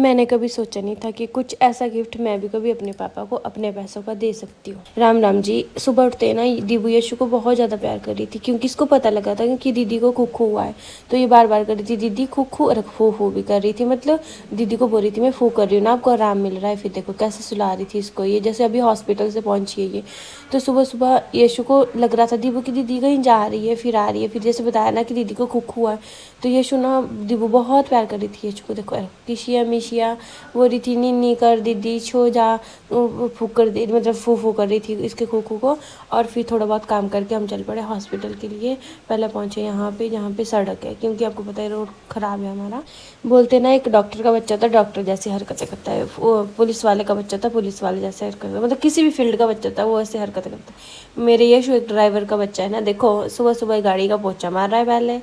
मैंने कभी सोचा नहीं था कि कुछ ऐसा गिफ्ट मैं भी कभी अपने पापा को अपने पैसों का दे सकती हूँ। राम राम जी। सुबह उठते ना दीबू यशु को बहुत ज़्यादा प्यार कर रही थी, क्योंकि इसको पता लगा था कि दीदी को खुखू हुआ है। तो ये बार बार कर रही थी दीदी खुखू, और फू फू भी कर रही थी। मतलब दीदी को बोल रही थी मैं फू कर रही हूँ ना, आपको आराम मिल रहा है। फिर देखो कैसे सुला रही थी इसको, ये जैसे अभी हॉस्पिटल से पहुंची है ये। तो सुबह सुबह यशु को लग रहा था दीबू की दीदी कहीं जा रही है, फिर आ रही है। फिर जैसे बताया ना कि दीदी को खुखू हुआ है, तो यशु ना दीबू बहुत प्यार कर रही थी यशु को। देखो किशिया मिशिया वो रही थी, नी कर दीदी छो जा, फूक कर दी, मतलब फू फू कर रही थी इसके खोखू को। और फिर थोड़ा बहुत काम करके हम चल पड़े हॉस्पिटल के लिए। पहले पहुंचे यहाँ पे जहाँ पे सड़क है, क्योंकि आपको पता है रोड ख़राब है हमारा। बोलते ना एक डॉक्टर का बच्चा था डॉक्टर जैसी हरकतें करता है, पुलिस वाले का बच्चा था पुलिस वाले जैसे हरकत, मतलब किसी भी फील्ड का बच्चा था वो ऐसे हरकतें करता है। मेरे यशु एक ड्राइवर का बच्चा है ना, देखो सुबह सुबह गाड़ी का पोछा मार रहा है पहले।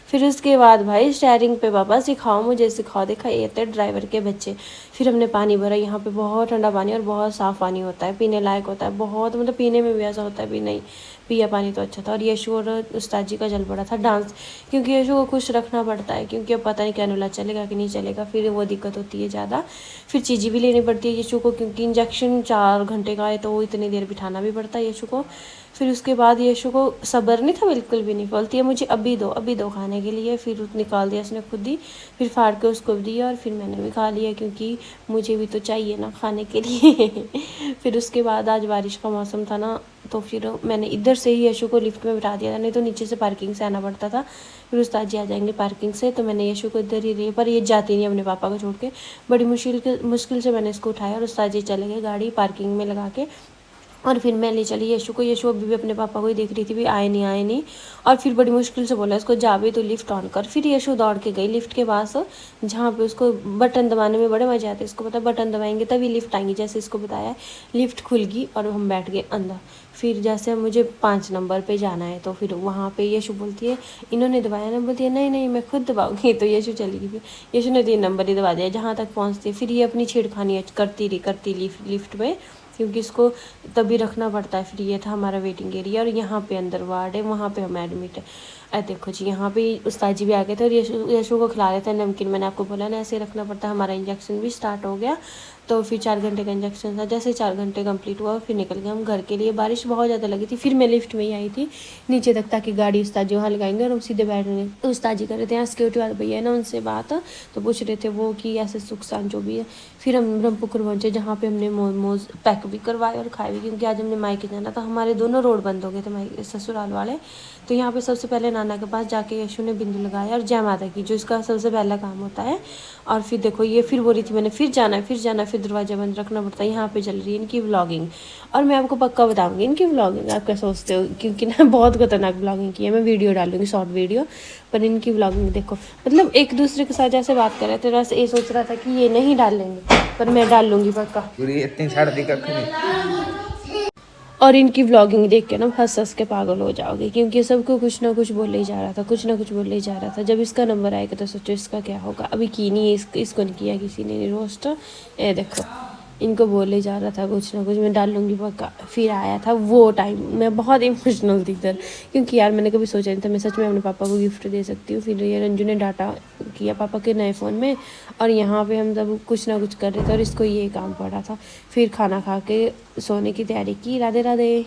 फिर उसके बाद भाई स्टेयरिंग पे पापा सिखाओ मुझे सिखाओ, देखा ये थे ड्राइवर के बच्चे। फिर हमने पानी भरा, यहाँ पे बहुत ठंडा पानी और बहुत साफ़ पानी होता है, पीने लायक होता है बहुत, मतलब पीने में भी ऐसा होता है भी नहीं पिया पानी तो अच्छा था। और यशु और उस्ताद जी का जल पड़ा था डांस, क्योंकि यशु को खुश रखना पड़ता है, क्योंकि अब पता नहीं कैनुला चलेगा कि नहीं चलेगा, फिर वो दिक्कत होती है ज़्यादा। फिर चीज़ें भी लेनी पड़ती है यशु को, क्योंकि इंजेक्शन 4 घंटे का है तो वो इतनी देर बिठाना भी पड़ता है यशु को। फिर उसके बाद यशु को सब्र नहीं था बिल्कुल भी नहीं, बोलती है मुझे अभी दो खाने के लिए। फिर निकाल दिया उसने खुद ही, फिर फाड़ के उसको भी दिया और फिर मैंने भी खा लिया, क्योंकि मुझे भी तो चाहिए ना खाने के लिए। फिर उसके बाद आज बारिश का मौसम था ना, तो फिर मैंने इधर से ही यशु को लिफ्ट में बिठा दिया था, नहीं तो नीचे से पार्किंग से आना पड़ता था। फिर उस्ताद जी आ जाएंगे पार्किंग से, तो मैंने यशु को इधर ही रही, पर ये जाती नहीं अपने पापा को छोड़ के। बड़ी मुश्किल से मैंने इसको उठाया और उस्ताद जी चले गए गाड़ी पार्किंग में लगा के। और फिर मैं ले चली यशु को, यशु अभी भी अपने पापा को ही देख रही थी भी आए नहीं। और फिर बड़ी मुश्किल से बोला इसको जा भी तो लिफ्ट ऑन कर। फिर यशु दौड़ के गई लिफ्ट के पास, जहाँ पे उसको बटन दबाने में बड़े मजे आते हैं। इसको पता बटन दबाएंगे तभी लिफ्ट आएंगी, जैसे इसको बताया लिफ्ट खुल गई और हम बैठ गए अंदर। फिर जैसे मुझे 5 नंबर पे जाना है, तो फिर वहाँ पे यशु बोलती है इन्होंने दबाया ना, बोलती है नहीं मैं खुद दबाऊंगी। तो यशु चली गई, फिर यशु ने 3 नंबर ही दबा दिया जहाँ तक पहुँचती। फिर ये अपनी छेड़खानी करती लिफ्ट में, क्योंकि इसको तभी रखना पड़ता है। फिर ये था हमारा वेटिंग एरिया, और यहाँ पे अंदर वार्ड है, वहाँ पे हम एडमिट है। देखो जी यहाँ पे उस्ताद जी भी आ गए थे और यशु को खिला रहे थे नमकीन। मैंने आपको बोला ना ऐसे रखना पड़ता है। हमारा इंजेक्शन भी स्टार्ट हो गया, तो फिर 4 घंटे का इंजेक्शन था। जैसे 4 घंटे कंप्लीट हुआ फिर निकल गए हम घर के लिए। बारिश बहुत ज़्यादा लगी थी, फिर मैं लिफ्ट में ही आई थी नीचे तक, ताकि गाड़ी उस्ताद जी वहाँ लगाएंगे और हम सीधे बैठेंगे। तो उस्ताद जी कर रहे थे यहाँ सिक्योरिटी वाले भैया है ना, उनसे बात तो पूछ रहे थे वो कि ऐसे सुख शांत जो भी है। फिर हम ब्रह्मपुकुर पहुँचे, जहाँ पे हमने मोमोज पैक भी करवाए और खाए भी, क्योंकि आज हमने मायके जाना था। हमारे दोनों रोड बंद हो गए थे मायके ससुराल वाले। तो यहाँ पे सबसे पहले नाना के पास जाके यशु ने बिंदु लगाया और जय माता की, जो इसका सबसे पहला काम होता है। और फिर देखो ये फिर बोली थी मैंने फिर जाना फिर दरवाजा बंद रखना पड़ता है। यहाँ पे चल रही है इनकी व्लॉगिंग, और मैं आपको पक्का बताऊंगी इनकी व्लॉगिंग। आप क्या सोचते हो, क्योंकि ना बहुत खतरनाक व्लॉगिंग की है। मैं वीडियो डालूंगी शॉर्ट वीडियो, पर इनकी व्लॉगिंग देखो, मतलब एक दूसरे के साथ जैसे बात कर रहे थे वैसे ये सोच रहा था कि ये नहीं डालेंगे, पर मैं डाल लूँगी पक्का। और इनकी व्लॉगिंग देख के ना हंस के पागल हो जाओगे, क्योंकि सबको कुछ ना कुछ बोले ही जा रहा था जब इसका नंबर आएगा तो सोचो इसका क्या होगा। अभी की नहीं इसको नहीं किया किसी ने रोस्ट। ये देखो इनको बोले जा रहा था कुछ ना कुछ, मैं डाल लूँगी पक्का। फिर आया था वो टाइम, मैं बहुत इमोशनल थी इधर, क्योंकि यार मैंने कभी सोचा नहीं था मैं सच में अपने पापा को गिफ्ट दे सकती हूँ। फिर ये रंजू ने डाटा किया पापा के नए फ़ोन में, और यहाँ पे हम सब कुछ ना कुछ कर रहे थे और इसको ये काम पड़ा था। फिर खाना खा के सोने की तैयारी की। राधे राधे।